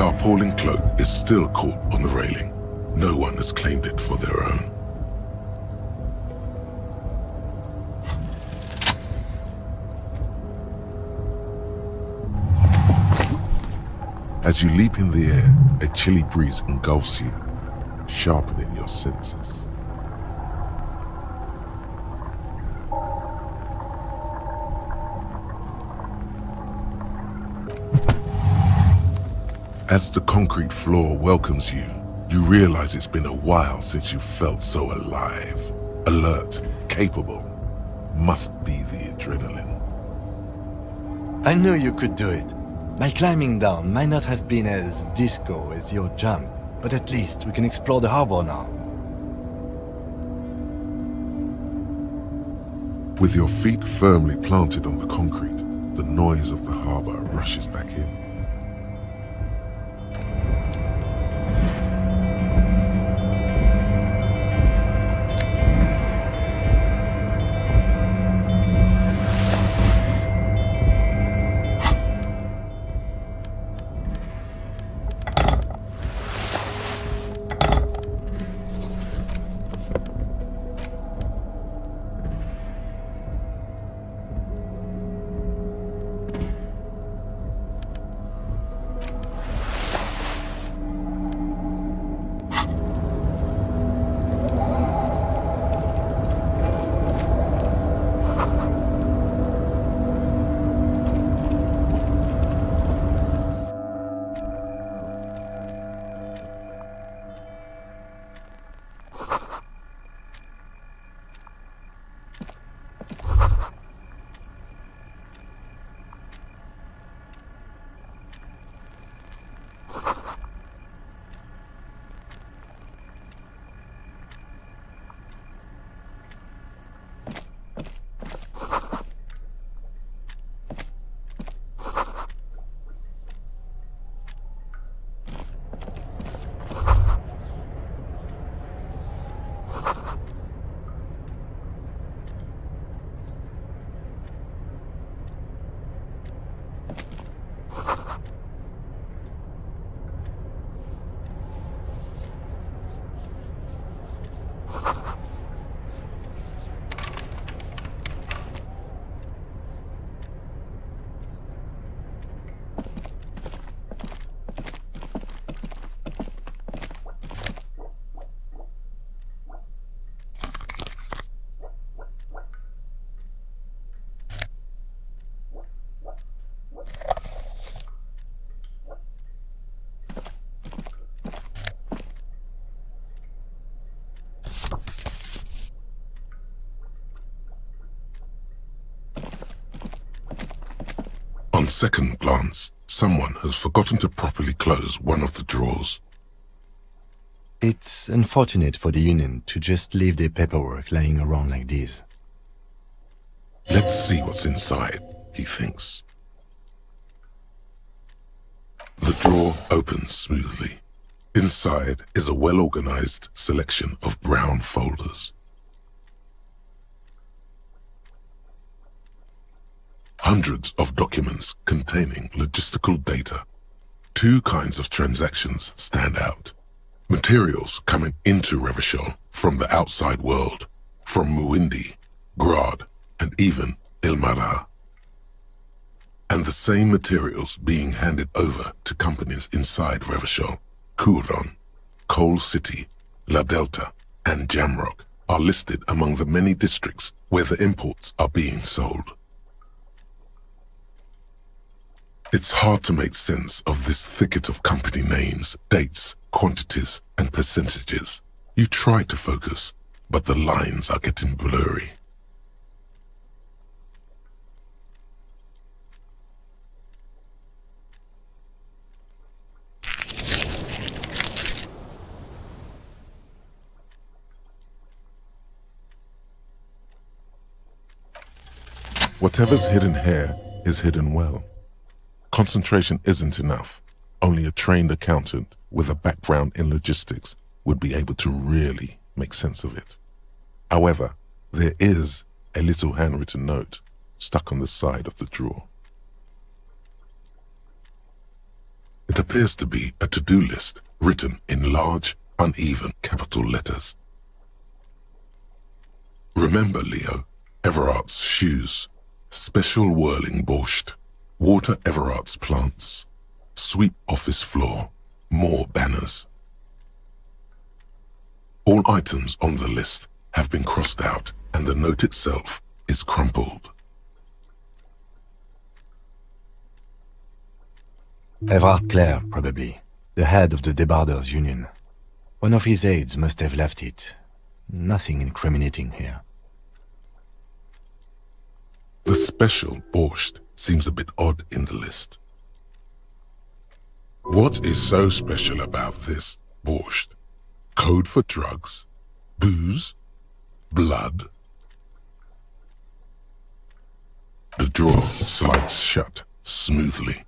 tarpaulin cloak is still caught on the railing. No one has claimed it for their own. As you leap in the air, a chilly breeze engulfs you, sharpening your senses. As the concrete floor welcomes you, you realize it's been a while since you felt so alive, alert, capable. Must be the adrenaline. I knew you could do it. My climbing down might not have been as disco as your jump, but at least we can explore the harbor now. With your feet firmly planted on the concrete, the noise of the harbor rushes back in. On second glance, someone has forgotten to properly close one of the drawers. It's unfortunate for the Union to just leave their paperwork lying around like this. Let's see what's inside, he thinks. The drawer opens smoothly. Inside is a well-organized selection of brown folders. Hundreds of documents containing logistical data. Two kinds of transactions stand out. Materials coming into Revachol from the outside world, from Muindi, Grad, and even Ilmara. And the same materials being handed over to companies inside Revachol, Kuron, Coal City, La Delta, and Jamrock are listed among the many districts where the imports are being sold. It's hard to make sense of this thicket of company names, dates, quantities, and percentages. You try to focus, but the lines are getting blurry. Whatever's hidden here is hidden well. Concentration isn't enough. Only a trained accountant with a background in logistics would be able to really make sense of it. However, there is a little handwritten note stuck on the side of the drawer. It appears to be a to-do list written in large, uneven capital letters. Remember, Leo, Everart's shoes, special whirling borscht, water Everart's plants, sweep office floor, more banners. All items on the list have been crossed out and the note itself is crumpled. Everard Clare, probably, the head of the Debarders Union. One of his aides must have left it. Nothing incriminating here. The special borscht seems a bit odd in the list. What is so special about this borscht? Code for drugs? Booze? Blood? The drawer slides shut smoothly.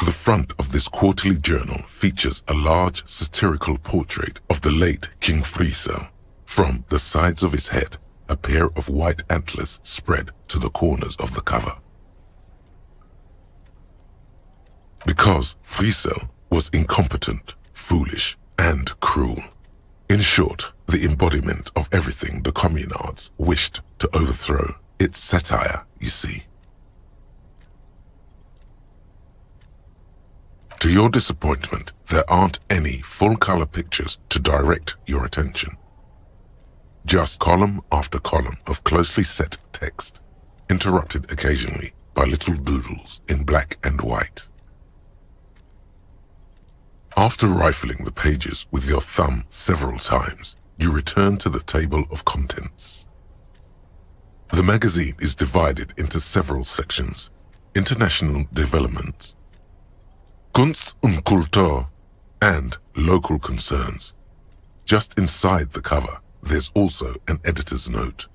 The front of this quarterly journal features a large satirical portrait of the late King Friesel. From the sides of his head, a pair of white antlers spread to the corners of the cover. Because Friesel was incompetent, foolish, and cruel. In short, the embodiment of everything the communards wished to overthrow. It's satire, you see. To your disappointment, there aren't any full-color pictures to direct your attention. Just column after column of closely set text, interrupted occasionally by little doodles in black and white. After rifling the pages with your thumb several times, you return to the table of contents. The magazine is divided into several sections: international development, Kunst und Kultur, and local concerns. Just inside the cover, there's also an editor's note.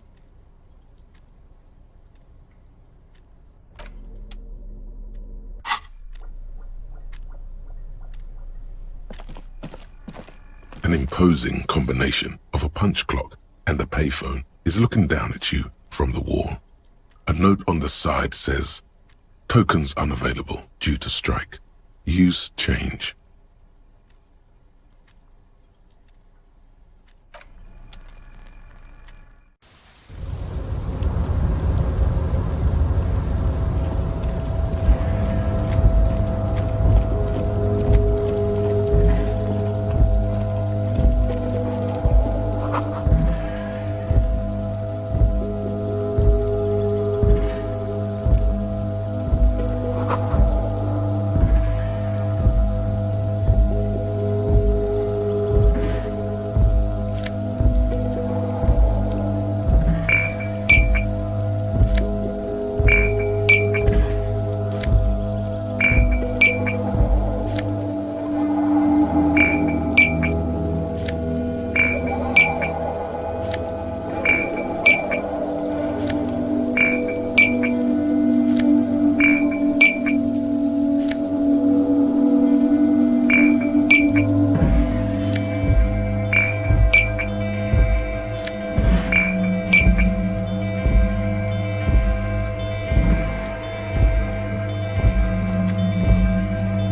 An imposing combination of a punch clock and a payphone is looking down at you from the wall. A note on the side says, "Tokens unavailable due to strike. Use change."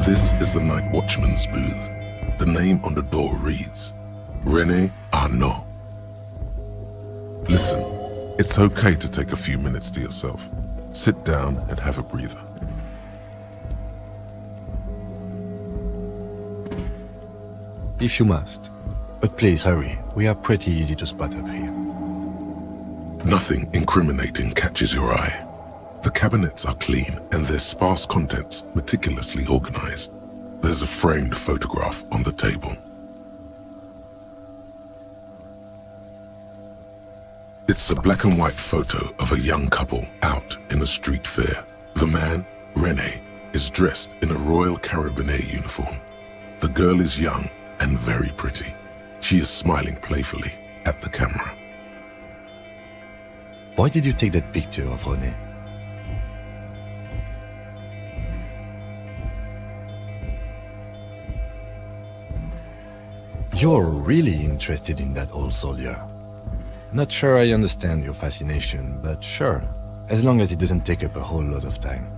This is the night watchman's booth. The name on the door reads, René Arnaud. Listen, it's okay to take a few minutes to yourself. Sit down and have a breather. if you must. But please hurry, we are pretty easy to spot up here. Nothing incriminating catches your eye. The cabinets are clean and their sparse contents meticulously organized. There's a framed photograph on the table. It's a black and white photo of a young couple out in a street fair. The man, René, is dressed in a Royal Carabinieri uniform. The girl is young and very pretty. She is smiling playfully at the camera. Why did you take that picture of René? You're really interested in that old soldier. Not sure I understand your fascination, but sure, as long as it doesn't take up a whole lot of time.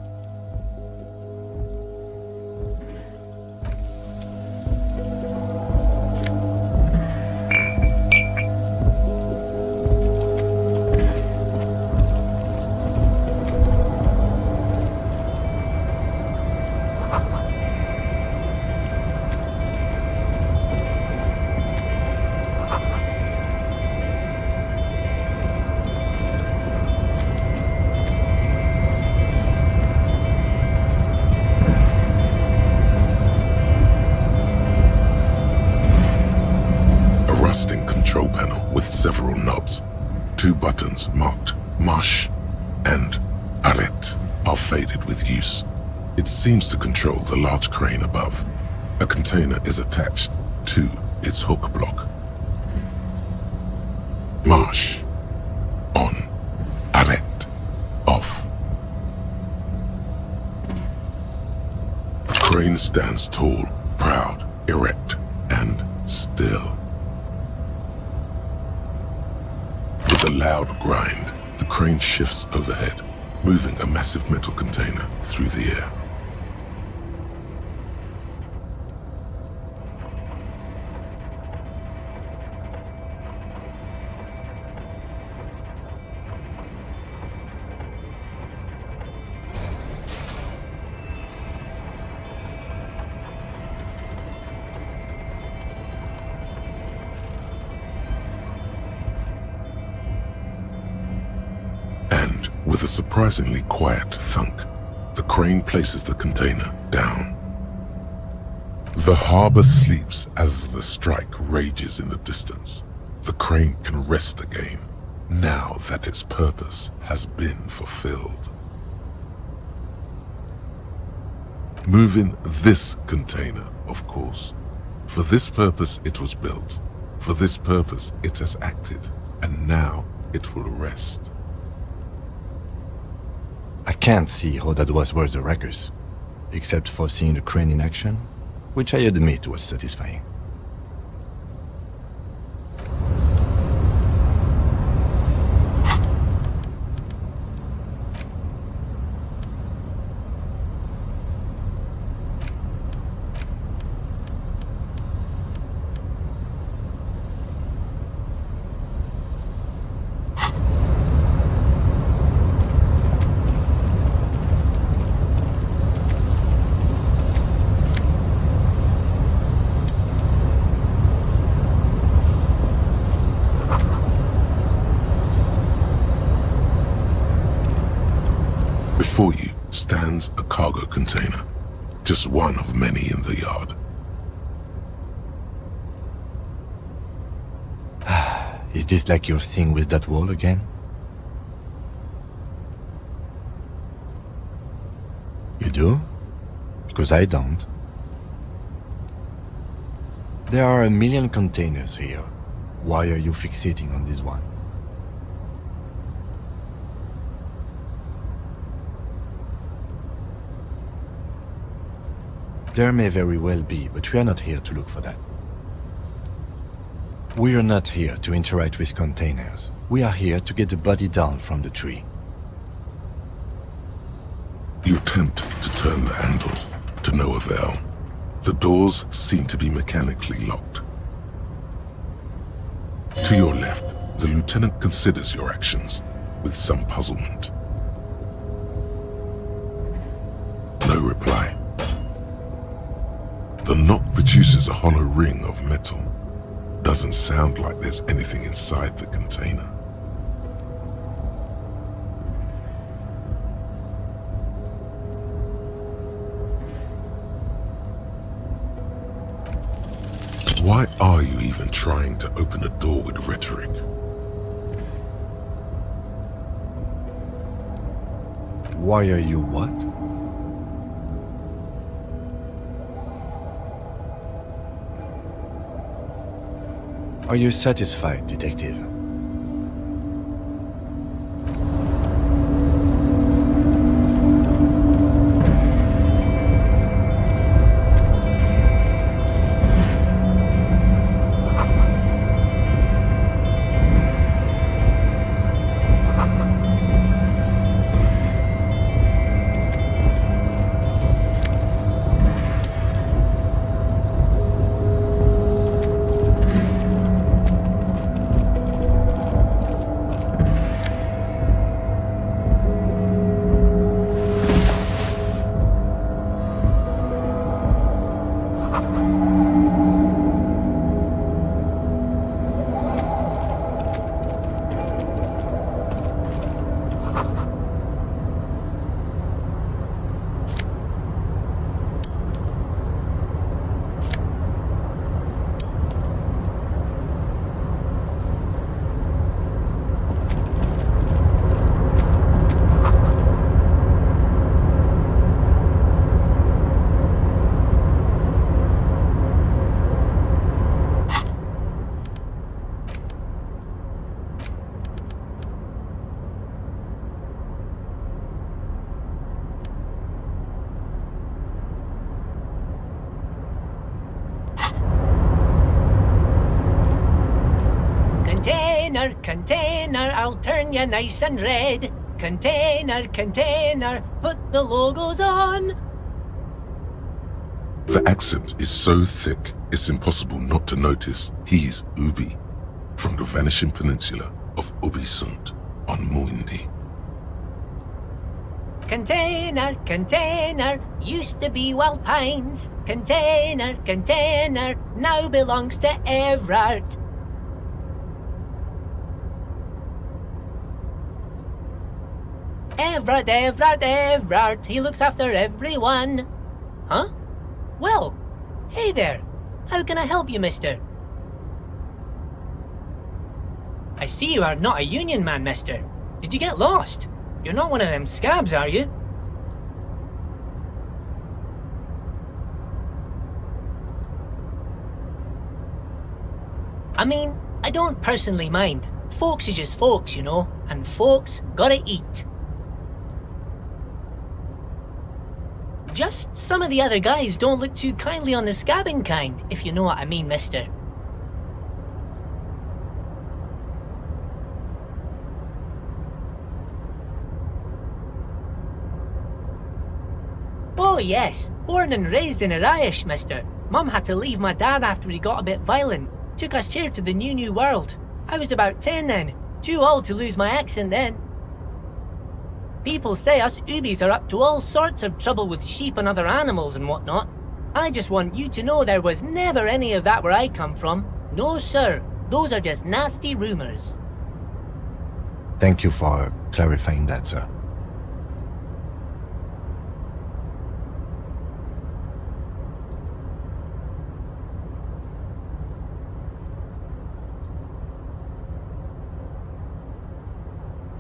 Control panel with several knobs. 2 buttons marked Marche and Arrête are faded with use. It seems to control the large crane above. A container is attached to its hook block. Marche. On. Arrête. Off. The crane stands tall, proud, erect, and still. With a loud grind, the crane shifts overhead, moving a massive metal container through the air. With a surprisingly quiet thunk, the crane places the container down. The harbor sleeps as the strike rages in the distance. The crane can rest again, now that its purpose has been fulfilled. Moving this container, of course. For this purpose it was built. For this purpose it has acted, and now it will rest. I can't see how that was worth the wreckers, except for seeing the crane in action, which I admit was satisfying. Before you stands a cargo container, just one of many in the yard. Is this like your thing with that wall again? You do? Because I don't. There are a million containers here. Why are you fixating on this one? There may very well be, but we are not here to look for that. We are not here to interact with containers. We are here to get the body down from the tree. You attempt to turn the handle, to no avail. The doors seem to be mechanically locked. To your left, the lieutenant considers your actions with some puzzlement. No reply. The knock produces a hollow ring of metal. Doesn't sound like there's anything inside the container. Why are you even trying to open a door with rhetoric? Why are you what? Are you satisfied, detective? Container, container, I'll turn you nice and red. Container, container, put the logos on. The accent is so thick, it's impossible not to notice he's Ubi, from the vanishing peninsula of Ubisunt on Muindi. Container, container, used to be Wild Pines. Container, container, now belongs to Everard. Everard, Everard, Everard, he looks after everyone. Huh? Well, hey there. How can I help you, mister? I see you are not a union man, mister. Did you get lost? You're not one of them scabs, are you? I mean, I don't personally mind. Folks is just folks, you know, and folks gotta eat. Just some of the other guys don't look too kindly on the scabbing kind, if you know what I mean, mister. Oh yes, born and raised in Arish, mister. Mum had to leave my dad after he got a bit violent. Took us here to the new world. I was about 10 then, too old to lose my accent then. People say us Ubis are up to all sorts of trouble with sheep and other animals and whatnot. I just want you to know there was never any of that where I come from. No sir, those are just nasty rumours. Thank you for clarifying that, sir.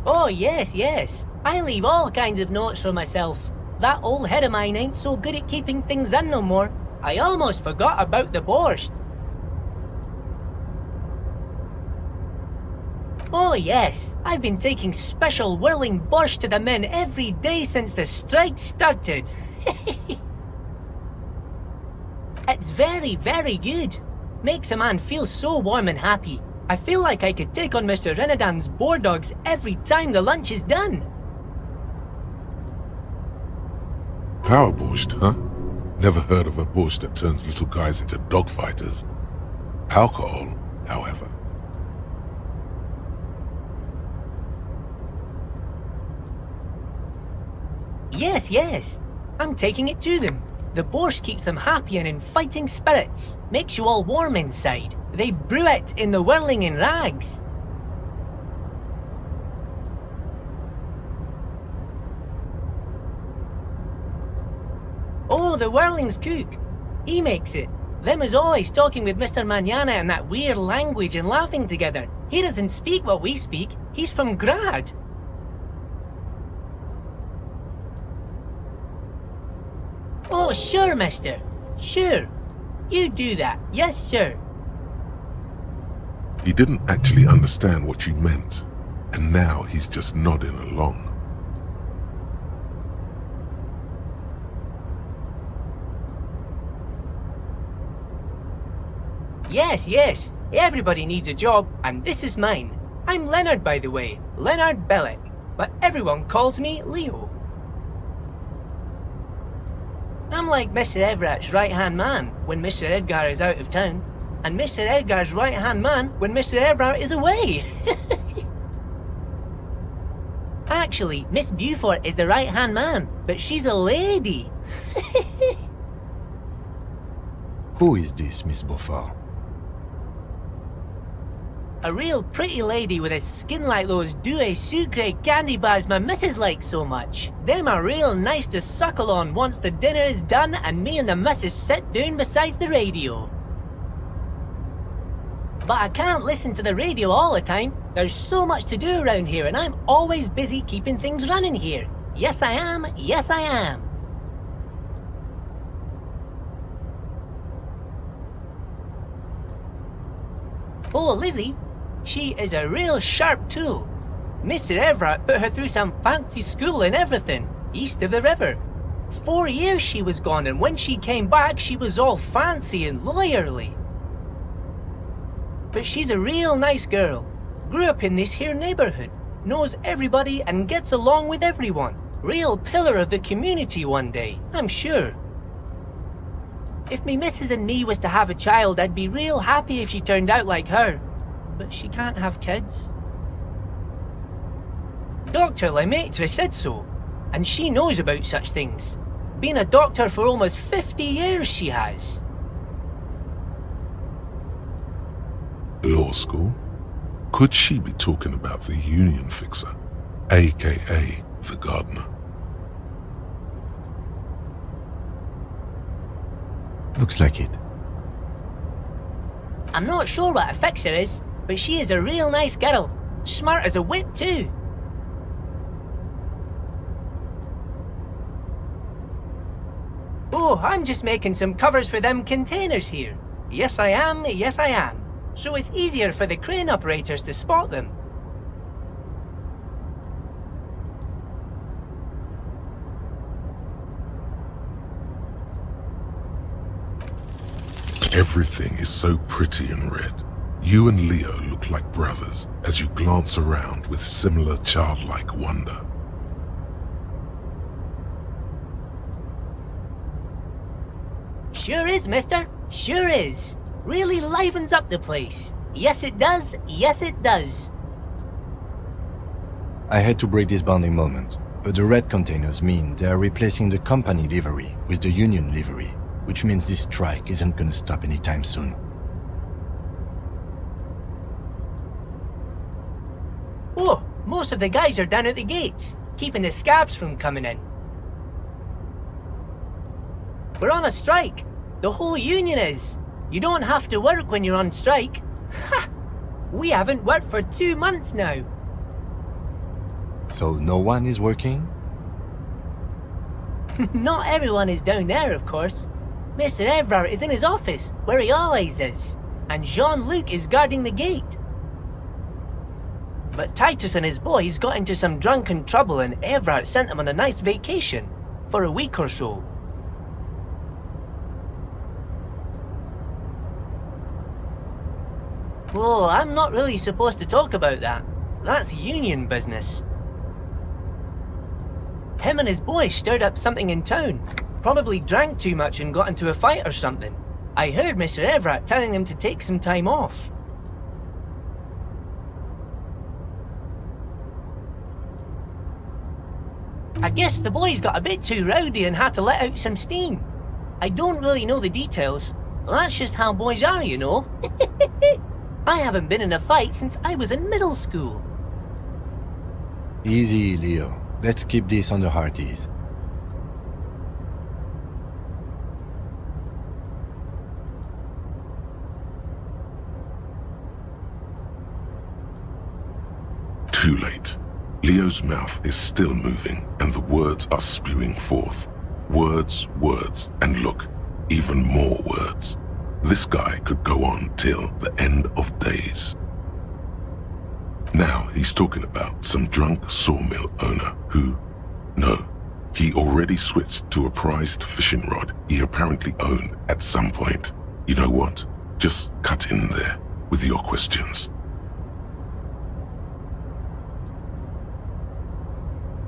Oh yes, yes. I leave all kinds of notes for myself. That old head of mine ain't so good at keeping things in no more. I almost forgot about the borscht. Oh yes, I've been taking special whirling borscht to the men every day since the strike started. It's very, very good. Makes a man feel so warm and happy. I feel like I could take on Mr. Renadan's boar dogs every time the lunch is done. Power borscht, huh? Never heard of a borscht that turns little guys into dogfighters. Alcohol, however. Yes, yes. I'm taking it to them. The borscht keeps them happy and in fighting spirits. Makes you all warm inside. They brew it in the whirling in rags. Oh, the whirling's cook. He makes it. Them is always talking with Mr. Manana in that weird language and laughing together. He doesn't speak what we speak. He's from Grad. Oh, sure, mister. Sure. You do that. Yes, sir. He didn't actually understand what you meant, and now he's just nodding along. Yes, yes. Everybody needs a job, and this is mine. I'm Leonard, by the way. Leonard Bellick. But everyone calls me Leo. I'm like Mr. Everett's right-hand man when Mr. Edgar is out of town, and Mr. Edgar's right-hand man when Mr. Everett is away. Actually, Miss Beaufort is the right-hand man, but she's a lady. Who is this, Miss Beaufort? A real pretty lady with a skin like those Douai Sucre candy bars my missus likes so much. Them are real nice to suckle on once the dinner is done and me and the missus sit down beside the radio. But I can't listen to the radio all the time. There's so much to do around here and I'm always busy keeping things running here. Yes I am, yes I am. Oh, Lizzie. She is a real sharp tool. Mr. Everett put her through some fancy school and everything, east of the river. 4 years she was gone, and when she came back, she was all fancy and lawyerly. But she's a real nice girl. Grew up in this here neighborhood, knows everybody and gets along with everyone. Real pillar of the community one day, I'm sure. If me missus and me was to have a child, I'd be real happy if she turned out like her. But she can't have kids. Dr. Lemaitre said so, and she knows about such things. Been a doctor for almost 50 years she has. Law school? Could she be talking about the union fixer, aka the gardener? Looks like it. I'm not sure what a fixer is, but she is a real nice girl. Smart as a whip too. Oh, I'm just making some covers for them containers here. Yes I am, yes I am. So it's easier for the crane operators to spot them. Everything is so pretty and red. You and Leo look like brothers as you glance around with similar childlike wonder. Sure is, mister. Sure is. Really livens up the place. Yes it does, yes it does. I had to break this bonding moment, but the red containers mean they are replacing the company livery with the union livery, which means this strike isn't gonna stop anytime soon. Oh, most of the guys are down at the gates, keeping the scabs from coming in. We're on a strike. The whole union is. You don't have to work when you're on strike. Ha! We haven't worked for 2 months now. So no one is working? Not everyone is down there, of course. Mr. Everard is in his office, where he always is. And Jean-Luc is guarding the gate. But Titus and his boys got into some drunken trouble and Everard sent them on a nice vacation. For a week or so. Oh, I'm not really supposed to talk about that. That's union business. Him and his boys stirred up something in town. Probably drank too much and got into a fight or something. I heard Mr. Everett telling them to take some time off. I guess the boys got a bit too rowdy and had to let out some steam. I don't really know the details. That's just how boys are, you know. I haven't been in a fight since I was in middle school. Easy, Leo. Let's keep this on the hearties. Too late. Leo's mouth is still moving and the words are spewing forth. Words, words, and look, even more words. This guy could go on till the end of days. Now he's talking about some drunk sawmill owner who, no, he already switched to a prized fishing rod he apparently owned at some point. You know what? Just cut in there with your questions.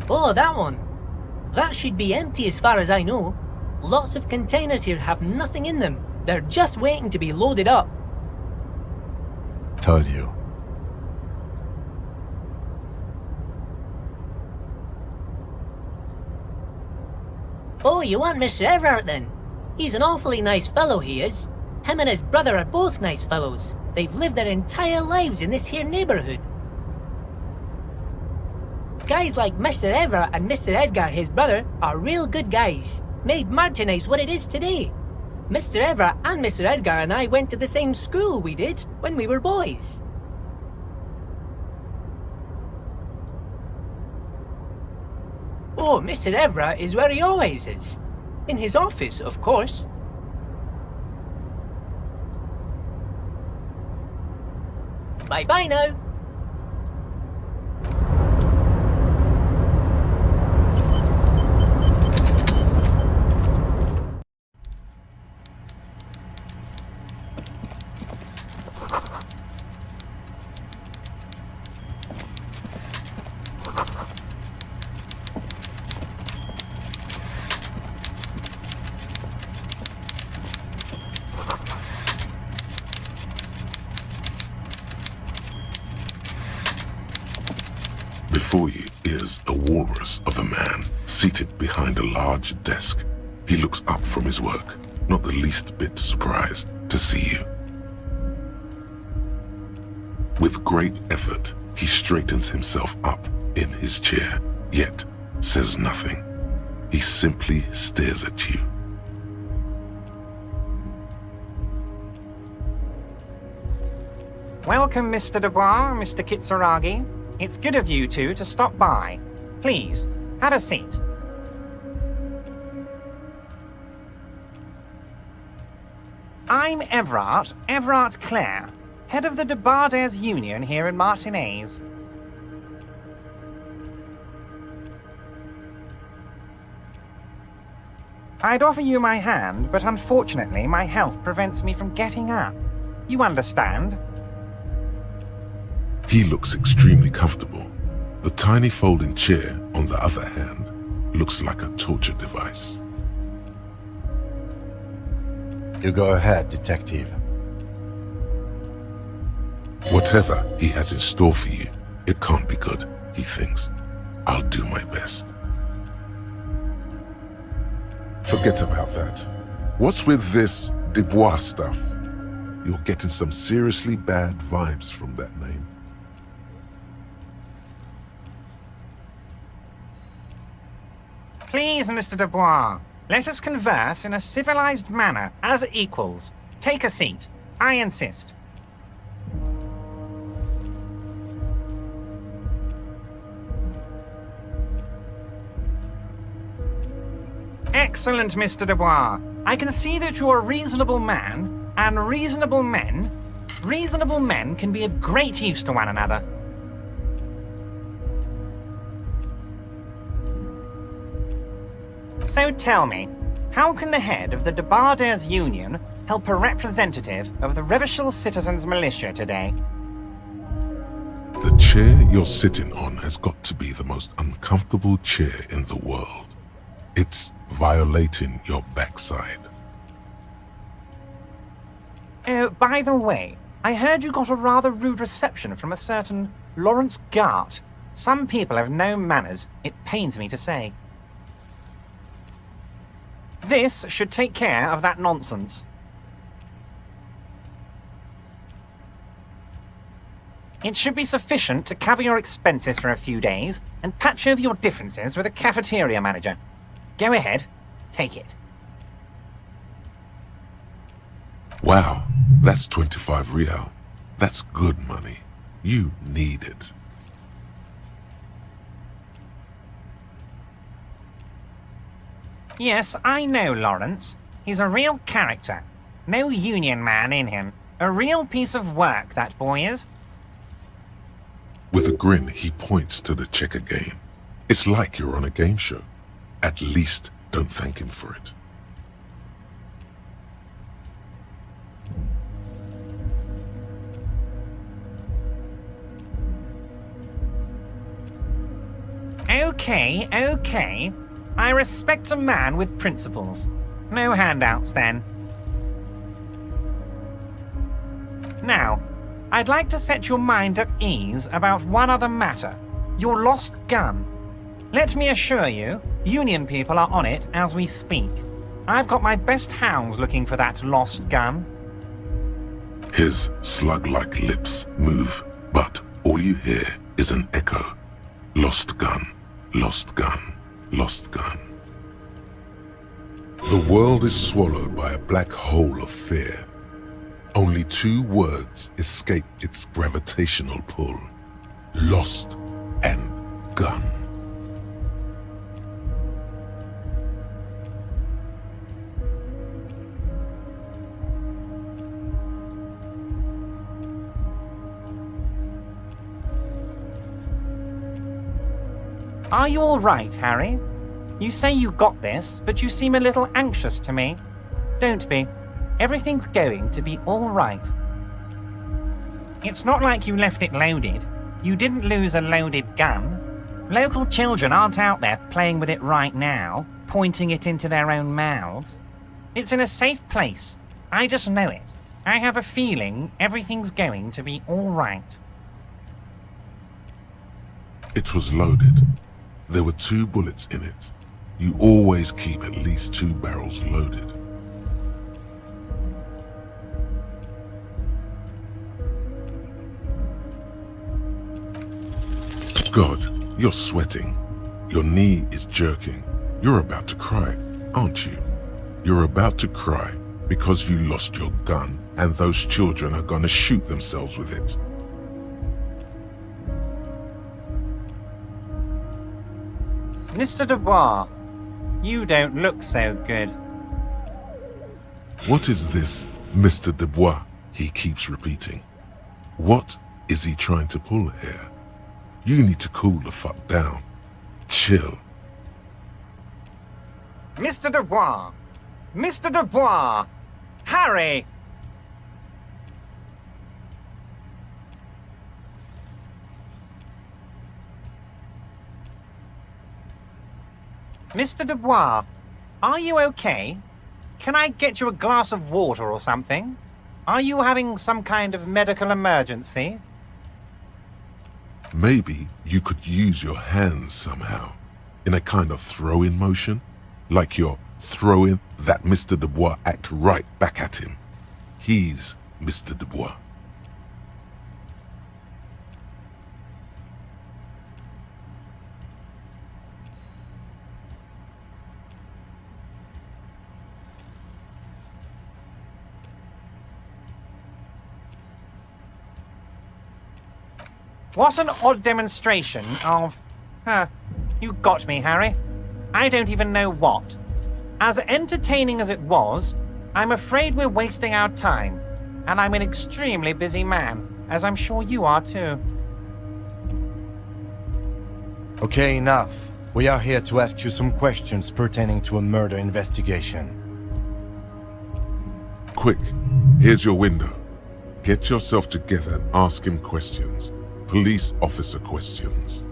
Oh, that one. That should be empty as far as I know. Lots of containers here have nothing in them. They're just waiting to be loaded up. Told you. Oh, you want Mr. Everard then? He's an awfully nice fellow, he is. Him and his brother are both nice fellows. They've lived their entire lives in this here neighbourhood. Guys like Mr. Everard and Mr. Edgar, his brother, are real good guys. Made Martinez what it is today. Mr. Everard and Mr. Edgar and I went to the same school we did when we were boys. Oh, Mr. Everard is where he always is. In his office, of course. Bye-bye now. Before you is a walrus of a man seated behind a large desk. He looks up from his work, not the least bit surprised to see you. With great effort, he straightens himself up in his chair, yet says nothing. He simply stares at you. Welcome, Mr. Dubois, Mr. Kitsuragi. It's good of you two to stop by. Please, have a seat. I'm Everard Clare, head of the Debarders Union here in Martinez. I'd offer you my hand, but unfortunately my health prevents me from getting up. You understand? He looks extremely comfortable. The tiny folding chair, on the other hand, looks like a torture device. You go ahead, detective. Whatever he has in store for you, it can't be good, he thinks. I'll do my best. Forget about that. What's with this Dubois stuff? You're getting some seriously bad vibes from that name. Please, Mr. Dubois, let us converse in a civilized manner, as equals. Take a seat. I insist. Excellent, Mr. Dubois. I can see that you're a reasonable man, and reasonable men can be of great use to one another. So tell me, how can the head of the Debarders Union help a representative of the Revachol Citizens Militia today? The chair you're sitting on has got to be the most uncomfortable chair in the world. It's violating your backside. Oh, by the way, I heard you got a rather rude reception from a certain Lawrence Gart. Some people have no manners, it pains me to say. This should take care of that nonsense. It should be sufficient to cover your expenses for a few days and patch over your differences with a cafeteria manager. Go ahead, take it. Wow, that's 25 real. That's good money. You need it. Yes, I know Lawrence. He's a real character. No union man in him. A real piece of work, that boy is. With a grin, he points to the checker game. It's like you're on a game show. At least don't thank him for it. Okay. I respect a man with principles. No handouts, then. Now, I'd like to set your mind at ease about one other matter. Your lost gun. Let me assure you, Union people are on it as we speak. I've got my best hounds looking for that lost gun. His slug-like lips move, but all you hear is an echo. Lost gun, lost gun, lost gun. The world is swallowed by a black hole of fear. Only 2 words escape its gravitational pull. Lost and gun. Are you all right, Harry? You say you got this, but you seem a little anxious to me. Don't be. Everything's going to be all right. It's not like you left it loaded. You didn't lose a loaded gun. Local children aren't out there playing with it right now, pointing it into their own mouths. It's in a safe place. I just know it. I have a feeling everything's going to be all right. It was loaded. There were 2 bullets in it. You always keep at least 2 barrels loaded. God, you're sweating. Your knee is jerking. You're about to cry, aren't you? You're about to cry because you lost your gun and those children are gonna shoot themselves with it. Mr. Dubois, you don't look so good. What is this, Mr. Dubois? He keeps repeating. What is he trying to pull here? You need to cool the fuck down. Chill. Mr. Dubois! Mr. Dubois! Harry! Mr. Dubois, are you okay? Can I get you a glass of water or something? Are you having some kind of medical emergency? Maybe you could use your hands somehow, in a kind of throw-in motion, like you're throwing that Mr. Dubois act right back at him. He's Mr. Dubois. What an odd demonstration of... you got me, Harry. I don't even know what. As entertaining as it was, I'm afraid we're wasting our time. And I'm an extremely busy man, as I'm sure you are too. Okay, enough. We are here to ask you some questions pertaining to a murder investigation. Quick, here's your window. Get yourself together and ask him questions. Police officer questions.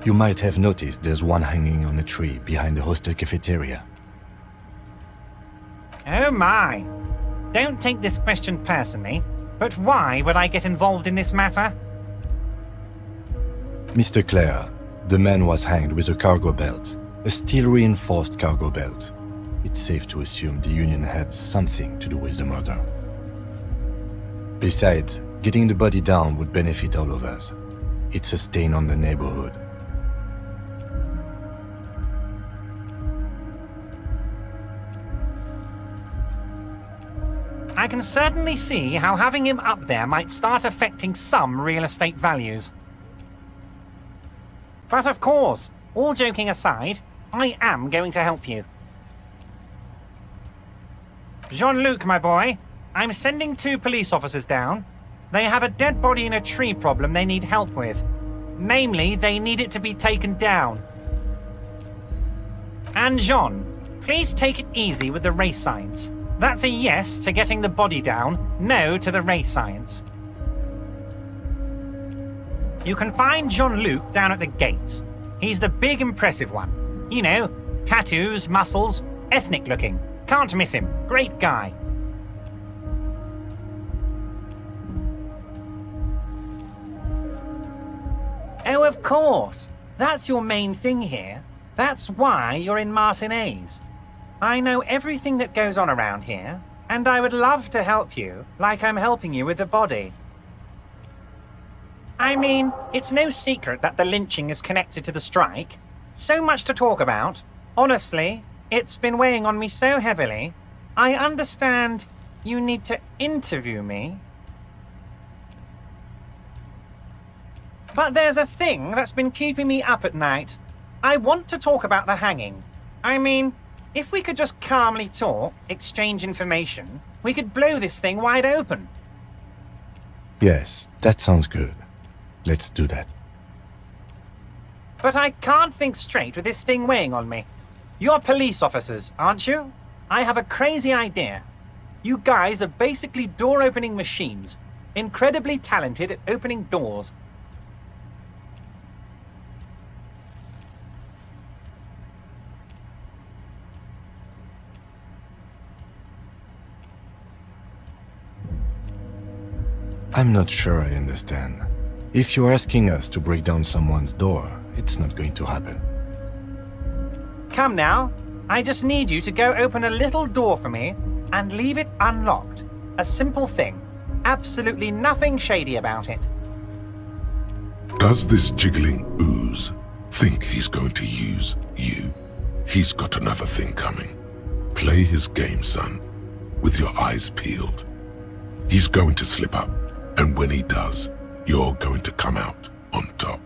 You might have noticed there's one hanging on a tree behind the hostel cafeteria. Oh my. Don't take this question personally, but why would I get involved in this matter? Mr. Clare, the man was hanged with a cargo belt, a steel-reinforced cargo belt. It's safe to assume the Union had something to do with the murder. Besides, getting the body down would benefit all of us. It's a stain on the neighborhood. I can certainly see how having him up there might start affecting some real estate values. But of course, all joking aside, I am going to help you. Jean-Luc, my boy, I'm sending 2 police officers down. They have a dead body in a tree problem they need help with. Namely, they need it to be taken down. And Jean, please take it easy with the race science. That's a yes to getting the body down, no to the race science. You can find Jean-Luc down at the gates. He's the big impressive one. You know, tattoos, muscles, ethnic looking. Can't miss him. Great guy. Oh, of course. That's your main thing here. That's why you're in Martinez. I know everything that goes on around here, and I would love to help you, like I'm helping you with the body. I mean, it's no secret that the lynching is connected to the strike. So much to talk about. Honestly, it's been weighing on me so heavily. I understand you need to interview me. But there's a thing that's been keeping me up at night. I want to talk about the hanging. I mean, if we could just calmly talk, exchange information, we could blow this thing wide open. Yes, that sounds good. Let's do that. But I can't think straight with this thing weighing on me. You're police officers, aren't you? I have a crazy idea. You guys are basically door-opening machines, incredibly talented at opening doors. I'm not sure I understand. If you're asking us to break down someone's door, it's not going to happen. Come now. I just need you to go open a little door for me and leave it unlocked. A simple thing. Absolutely nothing shady about it. Does this jiggling ooze think he's going to use you? He's got another thing coming. Play his game, son, with your eyes peeled. He's going to slip up, and when he does, you're going to come out on top.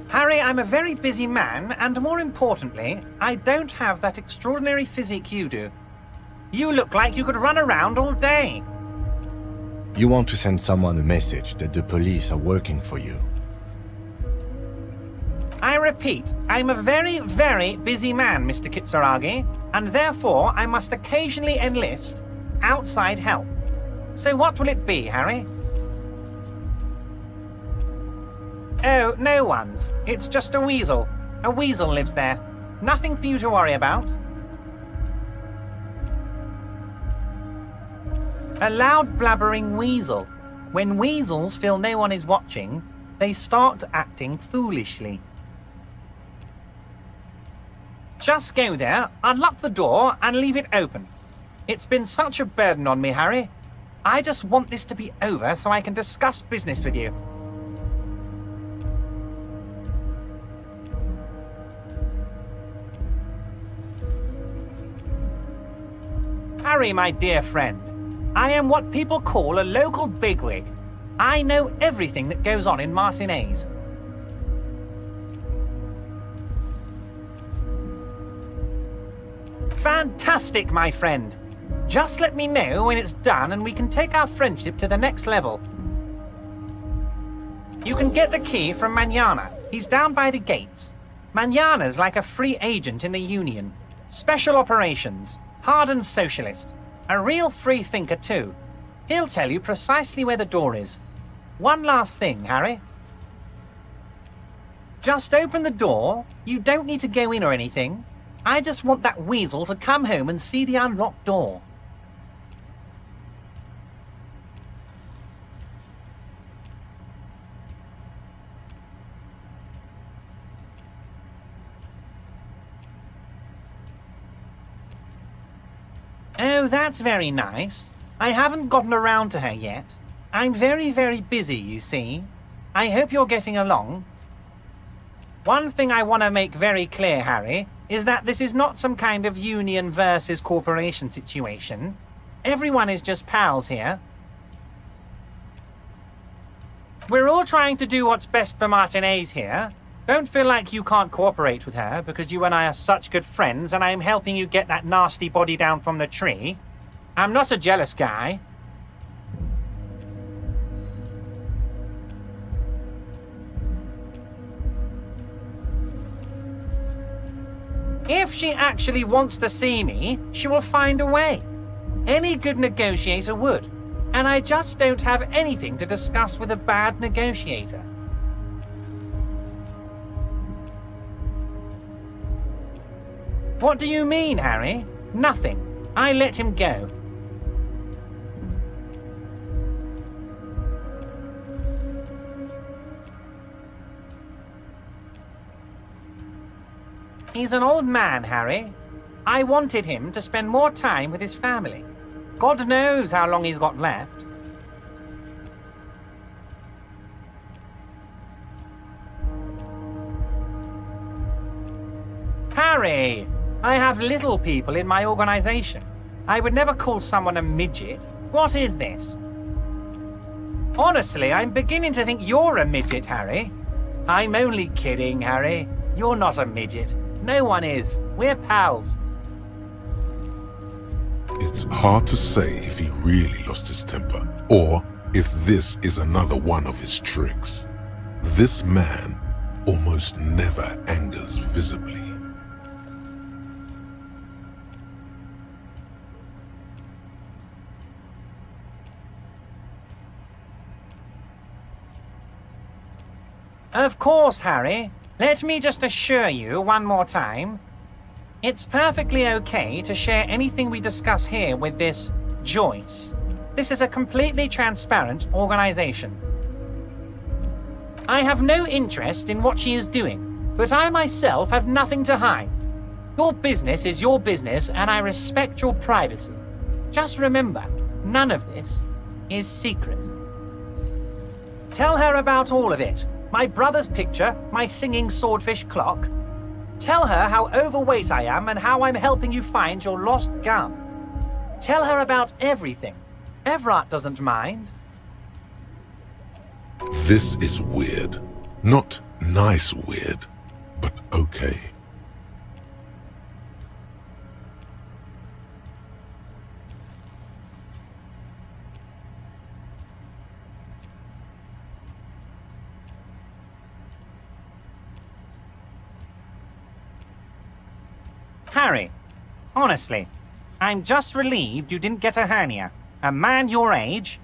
Harry, I'm a very busy man, and more importantly, I don't have that extraordinary physique you do. You look like you could run around all day. You want to send someone a message that the police are working for you. I repeat, I'm a very, very busy man, Mr. Kitsuragi, and therefore I must occasionally enlist outside help. So what will it be, Harry? Oh, no one's. It's just a weasel. A weasel lives there. Nothing for you to worry about. A loud blabbering weasel. When weasels feel no one is watching, they start acting foolishly. Just go there, unlock the door, and leave it open. It's been such a burden on me, Harry. I just want this to be over so I can discuss business with you. Harry, my dear friend, I am what people call a local bigwig. I know everything that goes on in Martinez. Fantastic, my friend. Just let me know when it's done and we can take our friendship to the next level. You can get the key from Manana. He's down by the gates. Manana's like a free agent in the Union. Special operations. Hardened socialist. A real free thinker too. He'll tell you precisely where the door is. One last thing, Harry. Just open the door. You don't need to go in or anything. I just want that weasel to come home and see the unlocked door. Oh, that's very nice. I haven't gotten around to her yet. I'm very, very busy, you see. I hope you're getting along. One thing I want to make very clear, Harry, is that this is not some kind of union versus corporation situation. Everyone is just pals here. We're all trying to do what's best for Martinez here. Don't feel like you can't cooperate with her because you and I are such good friends and I'm helping you get that nasty body down from the tree. I'm not a jealous guy. If she actually wants to see me, she will find a way. Any good negotiator would. And I just don't have anything to discuss with a bad negotiator. What do you mean, Harry? Nothing. I let him go. He's an old man, Harry. I wanted him to spend more time with his family. God knows how long he's got left. Harry! I have little people in my organization. I would never call someone a midget. What is this? Honestly, I'm beginning to think you're a midget, Harry. I'm only kidding, Harry. You're not a midget. No one is. We're pals. It's hard to say if he really lost his temper, or if this is another one of his tricks. This man almost never angers visibly. Of course, Harry. Let me just assure you one more time. It's perfectly okay to share anything we discuss here with this Joyce. This is a completely transparent organization. I have no interest in what she is doing, but I myself have nothing to hide. Your business is your business, and I respect your privacy. Just remember, none of this is secret. Tell her about all of it. My brother's picture, my singing swordfish clock. Tell her how overweight I am and how I'm helping you find your lost gun. Tell her about everything. Everett doesn't mind. This is weird. Not nice weird, but okay. Harry, honestly, I'm just relieved you didn't get a hernia. A man your age.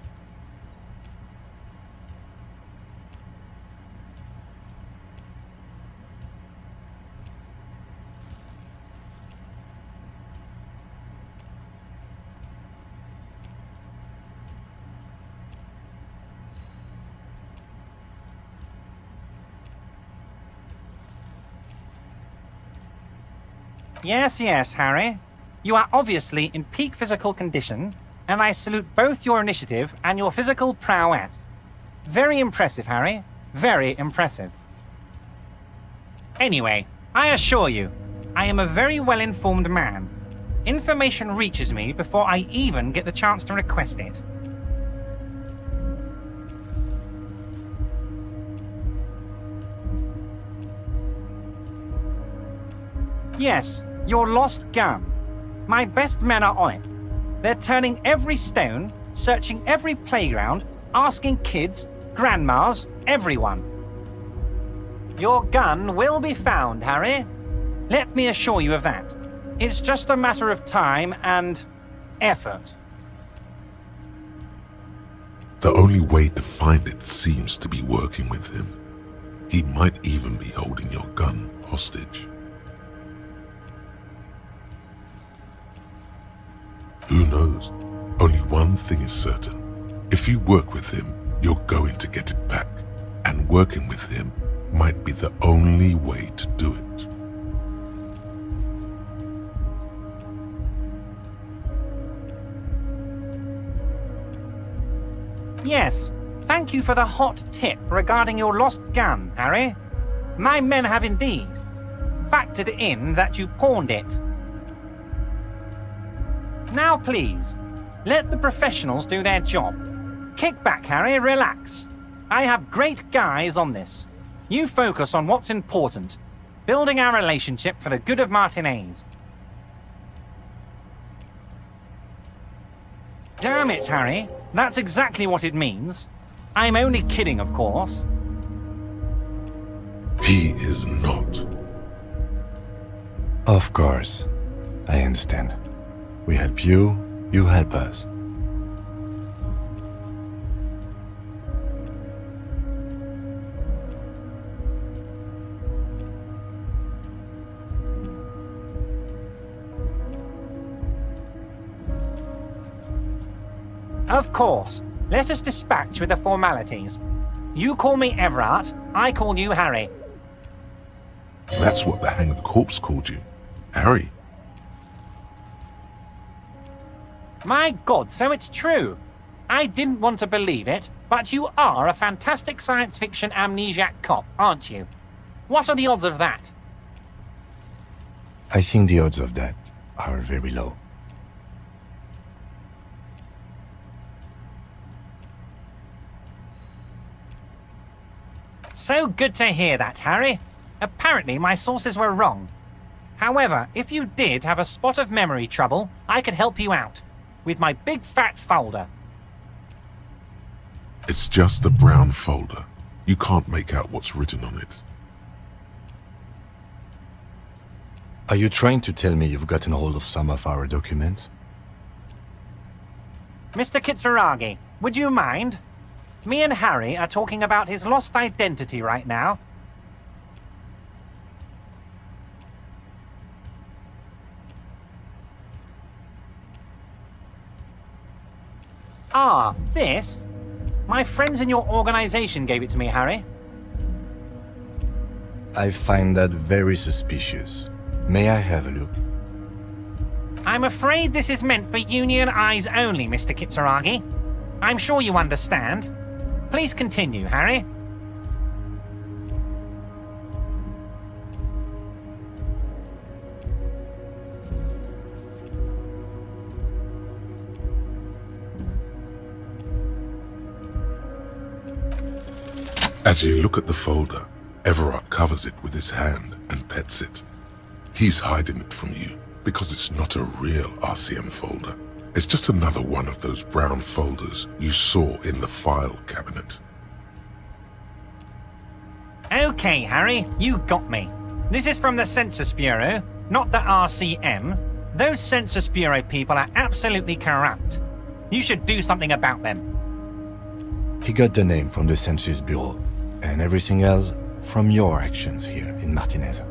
Yes, Harry. You are obviously in peak physical condition, and I salute both your initiative and your physical prowess. Very impressive, Harry. Very impressive. Anyway, I assure you, I am a very well-informed man. Information reaches me before I even get the chance to request it. Yes, your lost gun. My best men are on it. They're turning every stone, searching every playground, asking kids, grandmas, everyone. Your gun will be found, Harry. Let me assure you of that. It's just a matter of time and effort. The only way to find it seems to be working with him. He might even be holding your gun hostage. Who knows? Only one thing is certain. If you work with him, you're going to get it back. And working with him might be the only way to do it. Yes, thank you for the hot tip regarding your lost gun, Harry. My men have indeed factored in that you pawned it. Now please, let the professionals do their job. Kick back, Harry, relax. I have great guys on this. You focus on what's important, building our relationship for the good of Martinez. Damn it, Harry. That's exactly what it means. I'm only kidding, of course. He is not. Of course. I understand. We help you, you help us. Of course. Let us dispatch with the formalities. You call me Everard, I call you Harry. That's what the hanged corpse called you. Harry. My God, so it's true. I didn't want to believe it, but you are a fantastic science fiction amnesiac cop, aren't you? What are the odds of that? I think the odds of that are very low. So good to hear that, Harry. Apparently my sources were wrong. However, if you did have a spot of memory trouble, I could help you out. With my big fat folder. It's just a brown folder. You can't make out what's written on it. Are you trying to tell me you've gotten hold of some of our documents? Mr. Kitsuragi, would you mind? Me and Harry are talking about his lost identity right now. Ah, this? My friends in your organization gave it to me, Harry. I find that very suspicious. May I have a look? I'm afraid this is meant for Union eyes only, Mr. Kitsuragi. I'm sure you understand. Please continue, Harry. As you look at the folder, Everard covers it with his hand and pets it. He's hiding it from you because it's not a real RCM folder. It's just another one of those brown folders you saw in the file cabinet. Okay, Harry, you got me. This is from the Census Bureau, not the RCM. Those Census Bureau people are absolutely corrupt. You should do something about them. He got the name from the Census Bureau, and everything else from your actions here in Martinez.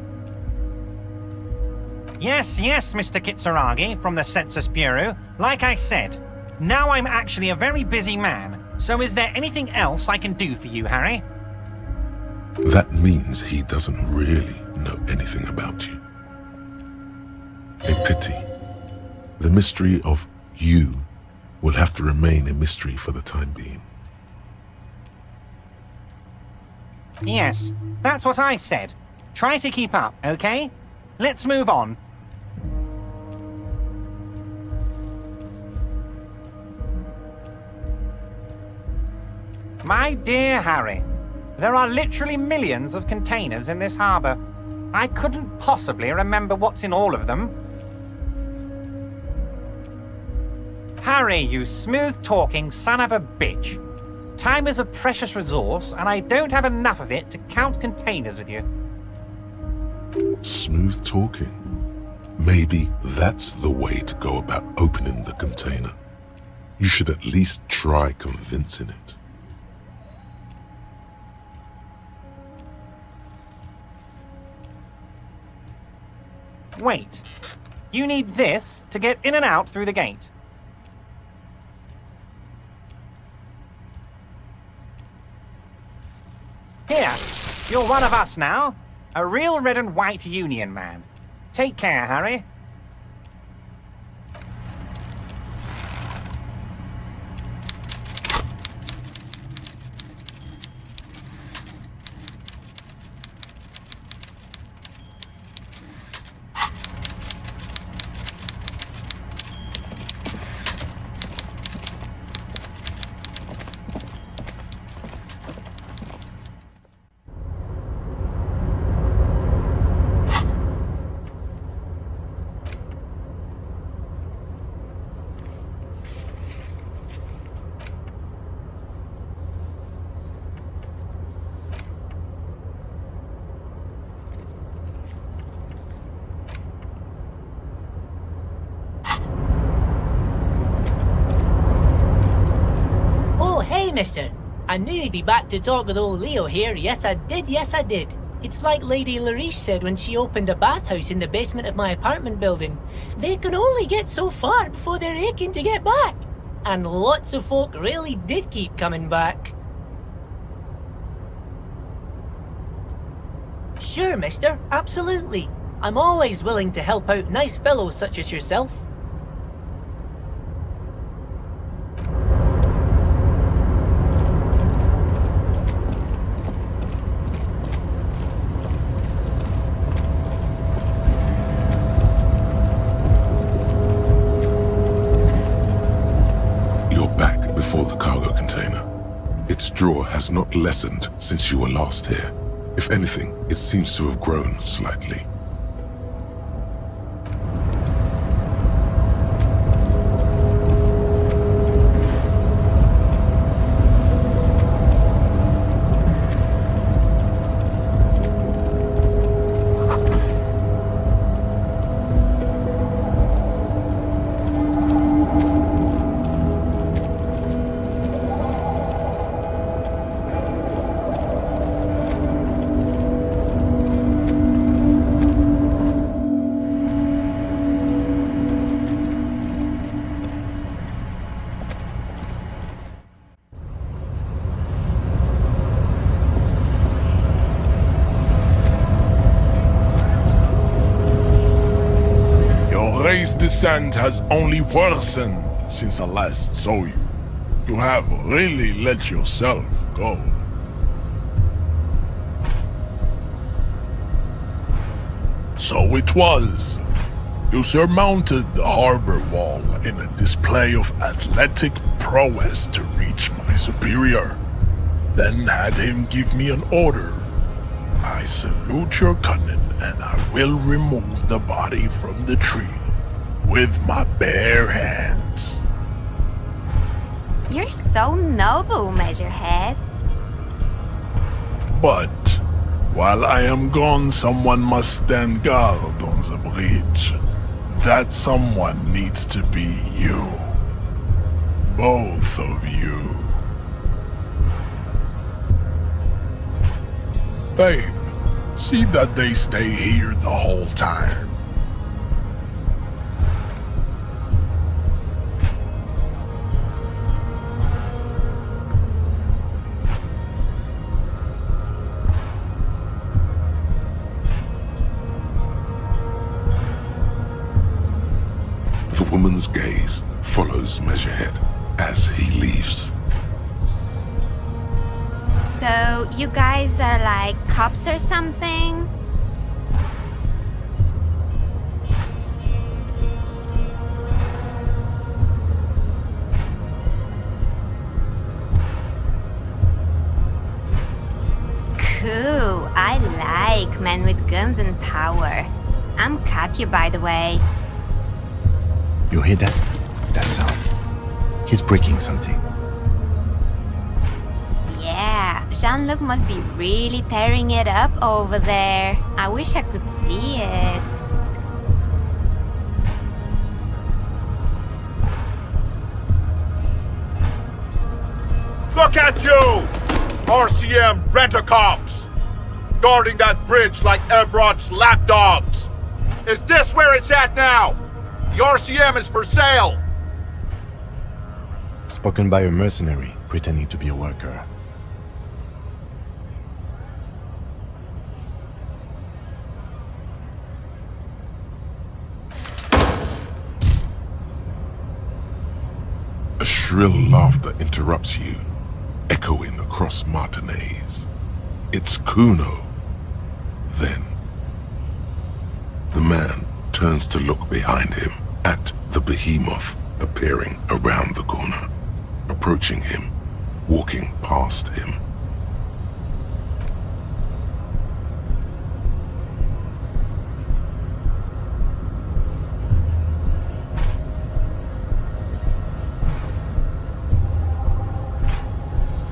Yes, Mr. Kitsuragi from the Census Bureau. Like I said, now I'm actually a very busy man. So is there anything else I can do for you, Harry? That means he doesn't really know anything about you. A pity. The mystery of you will have to remain a mystery for the time being. Yes, that's what I said. Try to keep up, okay? Let's move on. My dear Harry, there are literally millions of containers in this harbor. I couldn't possibly remember what's in all of them. Harry, you smooth-talking son of a bitch. Time is a precious resource, and I don't have enough of it to count containers with you. Smooth talking. Maybe that's the way to go about opening the container. You should at least try convincing it. Wait. You need this to get in and out through the gate. Here, you're one of us now. A real red and white Union man. Take care, Harry. Mister. I knew you'd be back to talk with old Leo here. Yes, I did. It's like Lady Larice said when she opened a bathhouse in the basement of my apartment building. They can only get so far before they're aching to get back. And lots of folk really did keep coming back. Sure, mister. Absolutely. I'm always willing to help out nice fellows such as yourself. Its draw has not lessened since you were last here. If anything, it seems to have grown slightly. Descent has only worsened since I last saw you. You have really let yourself go. So it was. You surmounted the harbor wall in a display of athletic prowess to reach my superior, then had him give me an order. I salute your cunning, and I will remove the body from the tree with my bare hands. You're so noble, Measurehead. But while I am gone, someone must stand guard on the bridge. That someone needs to be you. Both of you. Babe, see that they stay here the whole time. The woman's gaze follows Measurehead as he leaves. So, you guys are like cops or something? Cool, I like men with guns and power. I'm Katya, by the way. You hear that? That sound. He's breaking something. Yeah, Jean-Luc must be really tearing it up over there. I wish I could see it. Look at you! RCM rent-a-cops! Guarding that bridge like Everott's lapdogs! Is this where it's at now? The RCM is for sale! Spoken by a mercenary pretending to be a worker. A shrill laughter interrupts you, echoing across Martinez. It's Kuno. Then, the man turns to look behind him at the behemoth appearing around the corner, approaching him, walking past him.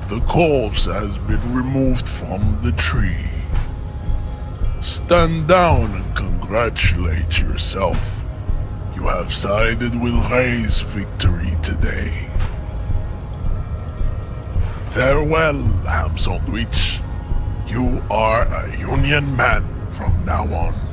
The corpse has been removed from the tree. Stand down and congratulate yourself. You have sided with Ray's victory today. Farewell, ham sandwich. You are a Union man from now on.